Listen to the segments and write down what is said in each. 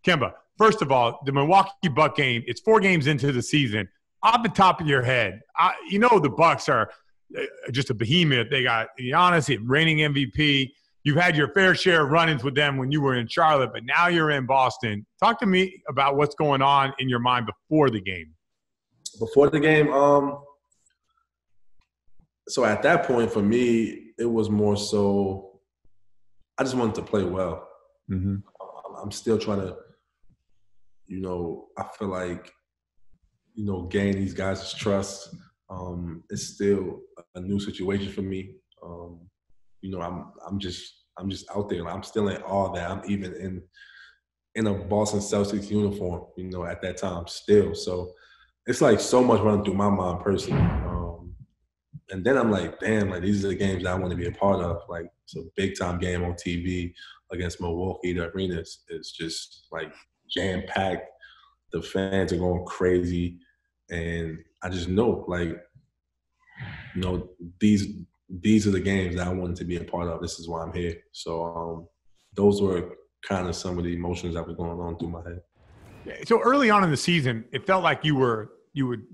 Kemba, first of all, the Milwaukee Buck game, it's 4 games into the season. Off the top of your head, you know the Bucks are just a behemoth. They got Giannis, reigning MVP. You've had your fair share of run-ins with them when you were in Charlotte, but now you're in Boston. Talk to me about what's going on in your mind before the game. Before the game, so at that point for me, it was more so I just wanted to play well. Mm-hmm. I'm still trying to, I feel like, gain these guys' trust. It's still a new situation for me. I'm just out there. I'm still in awe that I'm even in a Boston Celtics uniform, at that time still. So it's like so much running through my mind personally. And then I'm like, damn, like these are the games that I want to be a part of. Like it's a big time game on TV against Milwaukee. The arena is just like jam packed. The fans are going crazy, and I just know, like, these are the games that I wanted to be a part of. This is why I'm here. So those were kind of some of the emotions that were going on through my head. So early on in the season, it felt like you would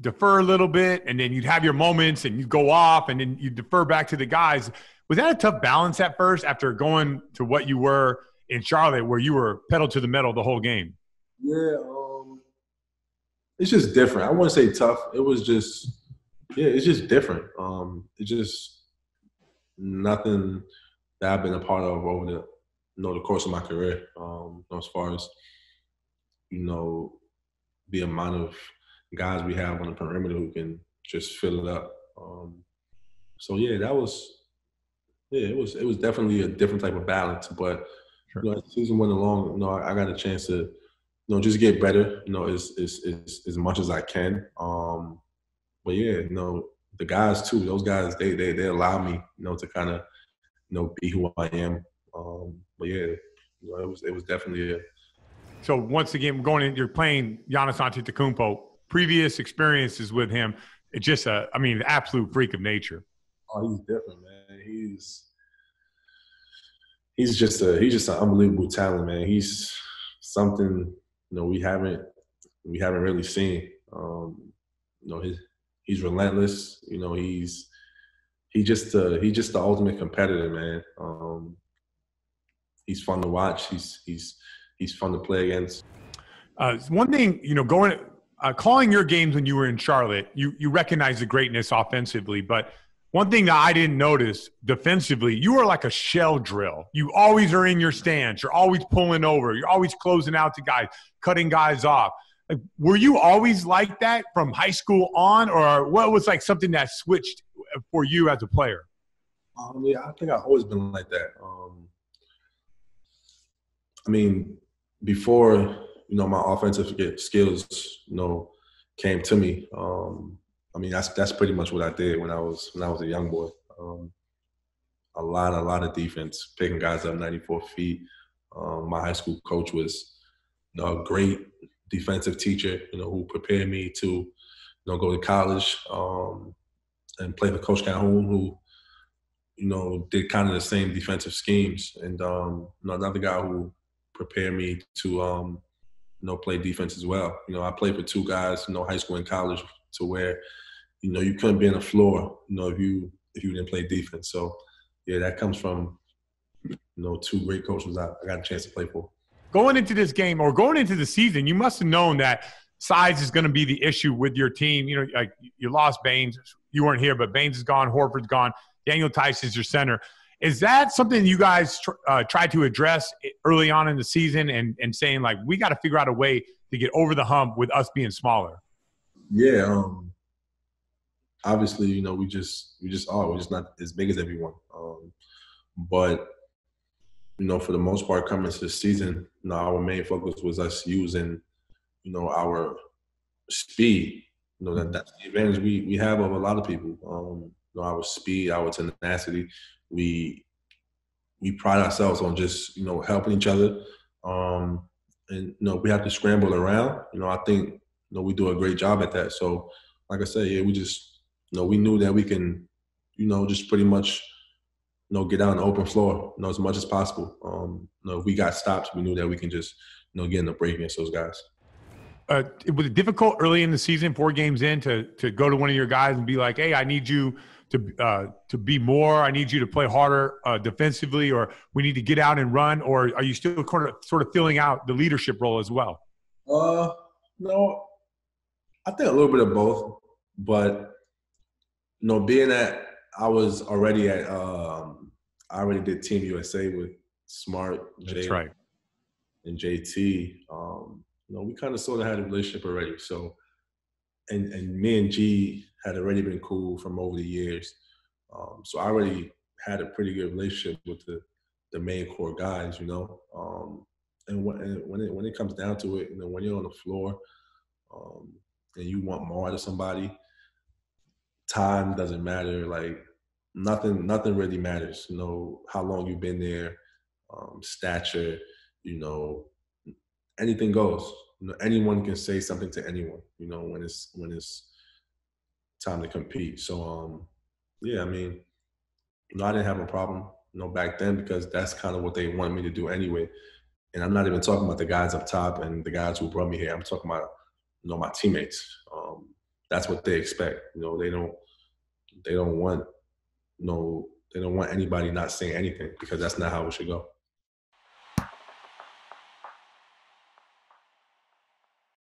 defer a little bit, and then you'd have your moments, and you'd go off, and then you'd defer back to the guys. Was that a tough balance at first after going to what you were in Charlotte, where you were pedal to the metal the whole game? Yeah, it's just different. I wouldn't say tough. It was just, it's just different. It's just nothing that I've been a part of over the course of my career. As far as the amount of guys we have on the perimeter who can just fill it up. So yeah, that was it was definitely a different type of balance. But sure. As the season went along, I got a chance to just get better, as much as I can. But yeah, the guys too, those guys they allow me, to kind of be who I am. But yeah, it was definitely a. So once again, you're playing Giannis Antetokounmpo. Previous experiences with him, it's just the absolute freak of nature. Oh, he's different, man. He's just an unbelievable talent, man. He's something we haven't really seen. He's relentless. He's just the ultimate competitor, man. He's fun to watch. He's fun to play against. One thing, calling your games when you were in Charlotte, you recognize the greatness offensively, but one thing that I didn't notice defensively, you were like a shell drill. You always are in your stance. You're always pulling over. You're always closing out to guys, cutting guys off. Like, were you always like that from high school on, or what was like something that switched for you as a player? Yeah, I think I've always been like that. Before my offensive skills came to me. That's pretty much what I did when I was a young boy. A lot of defense, picking guys up 94 feet. My high school coach was a great defensive teacher, who prepared me to go to college and play for Coach Calhoun, who did kind of the same defensive schemes. And another guy who prepared me to play defense as well. I played for 2 guys, high school and college, to where you couldn't be on the floor, if you didn't play defense. So yeah, that comes from 2 great coaches I got a chance to play for. Going into this game or going into the season, you must have known that size is going to be the issue with your team. Like you lost Baines. You weren't here, but Baines is gone. Horford's gone. Daniel Tice is your center. Is that something you guys tried to address early on in the season and saying, like, we got to figure out a way to get over the hump with us being smaller? Yeah. Obviously, we're just not as big as everyone. But, for the most part, coming into the season, our main focus was us using, our speed. That's the advantage we have over a lot of people. Our speed, our tenacity. We pride ourselves on just, helping each other. And, we have to scramble around. I think, we do a great job at that. So, like I said, yeah, we just, we knew that we can, just pretty much, get out on the open floor, as much as possible. If we got stops, we knew that we can just, getting a break against those guys. Was it difficult early in the season, 4 games in, to go to one of your guys and be like, hey, I need you to be more, I need you to play harder defensively, or we need to get out and run, or are you still sort of filling out the leadership role as well? No, I think a little bit of both, but being that I was already at, I already did Team USA with Smart, That's right, and JT. We kind of sort of had a relationship already. So, and me and G had already been cool from over the years. So I already had a pretty good relationship with the main core guys, And when it comes down to it, when you're on the floor, and you want more out of somebody, time doesn't matter. Like nothing really matters. How long you've been there, stature, anything goes. Anyone can say something to anyone, when it's time to compete. So, yeah, I mean, I didn't have a problem, back then, because that's kind of what they wanted me to do anyway. And I'm not even talking about the guys up top and the guys who brought me here. I'm talking about, my teammates. That's what they expect. They don't want anybody not saying anything, because that's not how it should go.